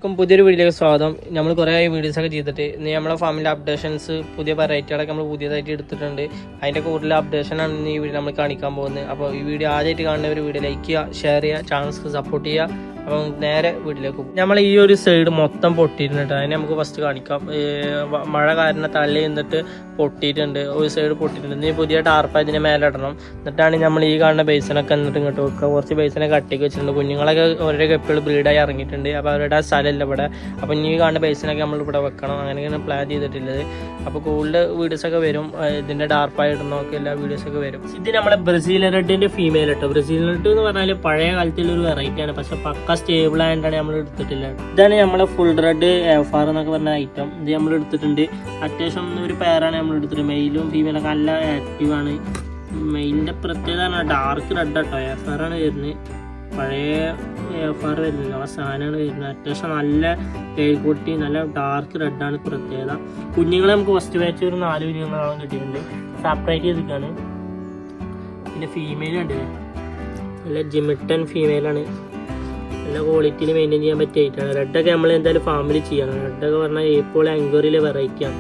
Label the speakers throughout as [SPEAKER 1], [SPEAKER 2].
[SPEAKER 1] എല്ലാവർക്കും പുതിയൊരു വീഡിയോയിലേക്ക് സ്വാഗതം. നമ്മൾ കുറേ വീഡിയോസൊക്കെ ചെയ്തിട്ട് ഇന്ന് നമ്മളെ ഫാമിലി അപ്ഡേഷൻസ് പുതിയ വെറൈറ്റികളൊക്കെ നമ്മൾ പുതിയതായിട്ട് എടുത്തിട്ടുണ്ട്. അതിൻ്റെ കൂടുതൽ അപ്ഡേഷനാണ് ഇന്ന് ഈ വീഡിയോ നമ്മൾ കാണിക്കാൻ പോകുന്നത്. അപ്പോൾ ഈ വീഡിയോ ആദ്യമായിട്ട് കാണുന്ന ഒരു വീഡിയോ ലൈക്ക് ചെയ്യുക, ഷെയർ ചെയ്യുക, ചാനൽസ് സപ്പോർട്ട് ചെയ്യുക. അപ്പം നേരെ വീട്ടിലേക്ക് പോകും. നമ്മൾ ഈ ഒരു സൈഡ് മൊത്തം പൊട്ടിയിട്ടുണ്ട്. അതിനെ നമുക്ക് ഫസ്റ്റ് കാണിക്കാം. മഴ കാരണം തള്ളി നിന്നിട്ട് പൊട്ടിയിട്ടുണ്ട്. ഒരു സൈഡ് പൊട്ടിയിട്ടുണ്ട്. ഇനി പുതിയ ടാർപ്പ ഇതിനെ മേലെ ഇടണം. എന്നിട്ടാണ് നമ്മൾ ഈ കാണുന്ന ബേസിനൊക്കെ എന്നിട്ട് ഇങ്ങോട്ട് വെക്കുക. കുറച്ച് ബേസിനെ കട്ടിക്ക് വെച്ചിട്ടുണ്ട്. കുഞ്ഞുങ്ങളൊക്കെ ഓരോ എപ്പോഴും ബ്രീഡായി ഇറങ്ങിയിട്ടുണ്ട്. അപ്പോൾ അവരുടെ സ്ഥലമല്ല ഇവിടെ. അപ്പോൾ ഇനി ഈ കാണുന്ന ബേസിനൊക്കെ നമ്മൾ ഇവിടെ വെക്കണം. അങ്ങനെയാണ് പ്ലാൻ ചെയ്തിട്ടുള്ളത്. അപ്പോൾ കൂടുതൽ വീഡിയോസൊക്കെ വരും. ഇതിൻ്റെ ടാർപ്പായി ഇടുന്നൊക്കെ എല്ലാ വീഡിയോസൊക്കെ വരും. ഇത് നമ്മുടെ ബ്രസീൽ റെഡിൻ്റെ ഫീമെയിൽ കേട്ടോ. ബ്രസീൽ റെഡ് എന്ന് പറഞ്ഞാൽ പഴയ കാലത്തുള്ളൊരു വെറൈറ്റിയാണ്. പക്ഷെ പക്ക സ്റ്റേബിൾ ആയതുകൊണ്ടാണ് നമ്മൾ എടുത്തിട്ടില്ല. ഇതാണ് നമ്മളെ ഫുൾ റെഡ് എഫാർ എന്നൊക്കെ പറഞ്ഞ ഐറ്റം. ഇത് നമ്മൾ എടുത്തിട്ടുണ്ട്. അത്യാവശ്യം ഒരു പേരാണ് നമ്മൾ എടുത്തിട്ട്. മെയിലും ഫീമെയിലൊക്കെ നല്ല ആക്റ്റീവാണ്. മെയിലിൻ്റെ പ്രത്യേകത ഡാർക്ക് റെഡ് കേട്ടോ. എഫാറാണ് വരുന്നത്. പഴയ എഫാർ വരുന്നില്ല, ആ സാധനമാണ് വരുന്നത്. അത്യാവശ്യം നല്ല തേൽക്കുട്ടി, നല്ല ഡാർക്ക് റെഡാണ് പ്രത്യേകത. കുഞ്ഞുങ്ങളെ നമുക്ക് ഫസ്റ്റ് ബാച്ച് ഒരു 4 കുഞ്ഞുങ്ങളാണ് കിട്ടിയിട്ടുണ്ട്. സെപ്പറേറ്റ് ചെയ്തിട്ടാണ്. പിന്നെ ഫീമെയിൽ ഉണ്ട്, നല്ല ജിമിട്ടൻ ഫീമെയിലാണ്. നല്ല ക്വാളിറ്റിയിൽ മെയിൻറ്റെയിൻ ചെയ്യാൻ പറ്റിയ ഐറ്റാണ്. റെഡൊക്കെ നമ്മൾ എന്തായാലും ഫാമിലി ചെയ്യണം. റെഡൊക്കെ പറഞ്ഞാൽ ഇപ്പോൾ എൻക്വയറിയിലെ വെറൈറ്റിയാണ്.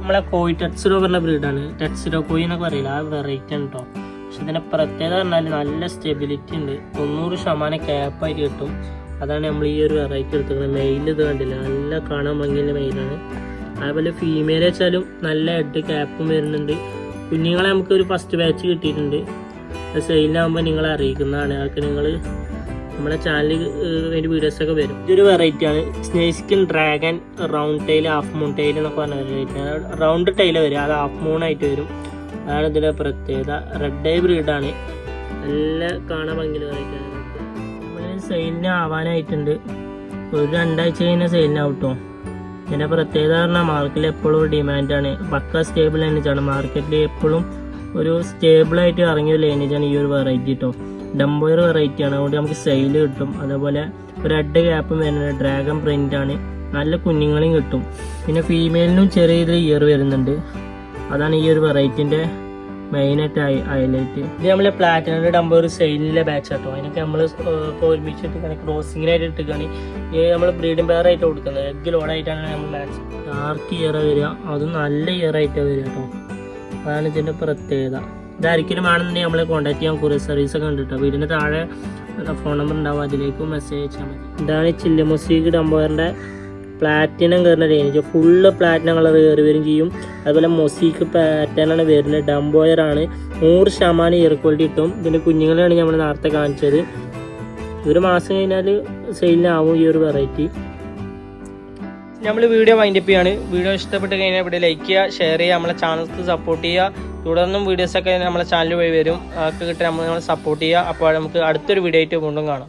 [SPEAKER 1] നമ്മളെ കോഴി ടെറ്റ്സിഡോ പറഞ്ഞ ബ്രീഡാണ്. ടെറ്റ്സിഡോ കോഴി എന്നൊക്കെ പറയില്ല, ആ വെറൈറ്റി ആണ് കേട്ടോ. പക്ഷെ ഇതിൻ്റെ പ്രത്യേകത പറഞ്ഞാൽ നല്ല സ്റ്റെബിലിറ്റി ഉണ്ട്. 90% ക്യാപ്പായിട്ട് കിട്ടും. അതാണ് നമ്മൾ ഈ ഒരു വെറൈറ്റി എടുത്തിരിക്കുന്നത്. മെയിൽ ഇത് കണ്ടില്ല, നല്ല കാണാൻ ഭംഗിയുള്ള മെയിലാണ്. അതേപോലെ ഫീമെയിൽ വെച്ചാലും നല്ല ഹെഡ് ക്യാപ്പും വരുന്നുണ്ട്. കുഞ്ഞുങ്ങളെ നമുക്ക് ഒരു ഫസ്റ്റ് ബാച്ച് കിട്ടിയിട്ടുണ്ട്. സെയിലാകുമ്പോൾ നിങ്ങളെ അറിയിക്കുന്നതാണ്. അതൊക്കെ നിങ്ങൾ നമ്മുടെ ചാനലിൽ വേണ്ടി വീഡിയോസൊക്കെ വരും. ഇതൊരു വെറൈറ്റിയാണ്. Snake skin dragon round tail, half moon tail എന്നൊക്കെ പറഞ്ഞ വെറൈറ്റിയാണ്. റൗണ്ട് ടൈൽ വരും, അത് ഹാഫ് മൂണായിട്ട് വരും. അതാണ് ഇതിൻ്റെ പ്രത്യേകത. റെഡ് ഐ ബ്രീഡാണ്. നല്ല കാണാൻ ഭംഗിയുള്ള വെറൈറ്റിയാണ്. നമ്മൾ സെയിലിന് ആവാനായിട്ടുണ്ട്. ഒരു 2 ആഴ്ച കഴിഞ്ഞാൽ സെയിലിനാവട്ടോ. ഇതിൻ്റെ പ്രത്യേകത പറഞ്ഞാൽ മാർക്കറ്റിൽ എപ്പോഴും ഒരു ഡിമാൻഡാണ്. പക്ക സ്റ്റേബിൾ ലൈനേജാണ്. മാർക്കറ്റിൽ എപ്പോഴും ഒരു സ്റ്റേബിളായിട്ട് ഇറങ്ങിയ ലൈനേജാണ് ഈ ഒരു വെറൈറ്റി കേട്ടോ. ഡംബോയർ വെറൈറ്റിയാണ്. അതുകൊണ്ട് നമുക്ക് സെയിൽ കിട്ടും. അതേപോലെ ഒരു റെഡ് ക്യാപ്പും വരുന്നുണ്ട്. ഡ്രാഗൺ പ്രിൻ്റാണ്. നല്ല കുഞ്ഞുങ്ങളെയും കിട്ടും. പിന്നെ ഫീമെയിലിനും ചെറിയ ഇയർ വരുന്നുണ്ട്. അതാണ് ഈ ഒരു വെറൈറ്റിൻ്റെ മെയിനായിട്ട് ഹൈലൈറ്റ്. ഇത് നമ്മളെ പ്ലാറ്റിനം ഡംബോയർ സെയിലിലെ ബാച്ച് കേട്ടോ. അതിനൊക്കെ നമ്മൾ ഒരുമിച്ചിട്ട് ക്രോസിങ്ങിനായിട്ട് ഇട്ടിട്ടാണ് നമ്മൾ ബ്രീഡിംഗ് പെയർ ആയിട്ട് കൊടുക്കുന്നത്. എഗ് ലോഡായിട്ടാണ് നമ്മൾ ബാച്ച്. ഡാർക്ക് ഇയർ വരിക, അതും നല്ല ഇയർ ആയിട്ടാണ് വരിക കേട്ടോ. അതാണ് ഇതിൻ്റെ പ്രത്യേകത. ഇതായിരിക്കും വേണമെന്നുണ്ടെങ്കിൽ നമ്മളെ കോൺടാക്ട് ചെയ്യാൻ കുറേ സർവീസൊക്കെ ഉണ്ട് കേട്ടോ. വീടിൻ്റെ താഴെ ഫോൺ നമ്പർ ഉണ്ടാവും, അതിലേക്ക് മെസ്സേജ് അയച്ചാൽ മതി. ഇതാണ് ചില്ലി മൊസീക്ക് ഡംബോയറിൻ്റെ പ്ലാറ്റിനം കയറുന്ന റേഞ്ച്. ഫുള്ള് പ്ലാറ്റിനം കളർ കയറി വരും ചെയ്യും. അതുപോലെ മൊസീക്ക് പാറ്റേണാണ് വരുന്നത്. ഡംബോയറാണ്. 100% ഇയർ ക്വാളിറ്റി കിട്ടും. ഇതിൻ്റെ കുഞ്ഞുങ്ങളെയാണ് നമ്മൾ നേരത്തെ കാണിച്ചത്. ഒരു മാസം കഴിഞ്ഞാൽ സെയിലിനാവും ഈ ഒരു വെറൈറ്റി. നമ്മൾ വീഡിയോ വൈൻഡപ്പ് ചെയ്യാണ്. വീഡിയോ ഇഷ്ടപ്പെട്ട് കഴിഞ്ഞാൽ ഇവിടെ ലൈക്ക് ചെയ്യുക, ഷെയർ ചെയ്യുക, നമ്മളെ ചാനൽക്ക് സപ്പോർട്ട് ചെയ്യുക. തുടർന്നും വീഡിയോസൊക്കെ നമ്മളെ ചാനൽ വഴി വരും. അതൊക്കെ കിട്ടി നമ്മൾ സപ്പോർട്ട് ചെയ്യുക. അപ്പോൾ നമുക്ക് അടുത്തൊരു വീഡിയോ ആയിട്ട് വീണ്ടും കാണാം.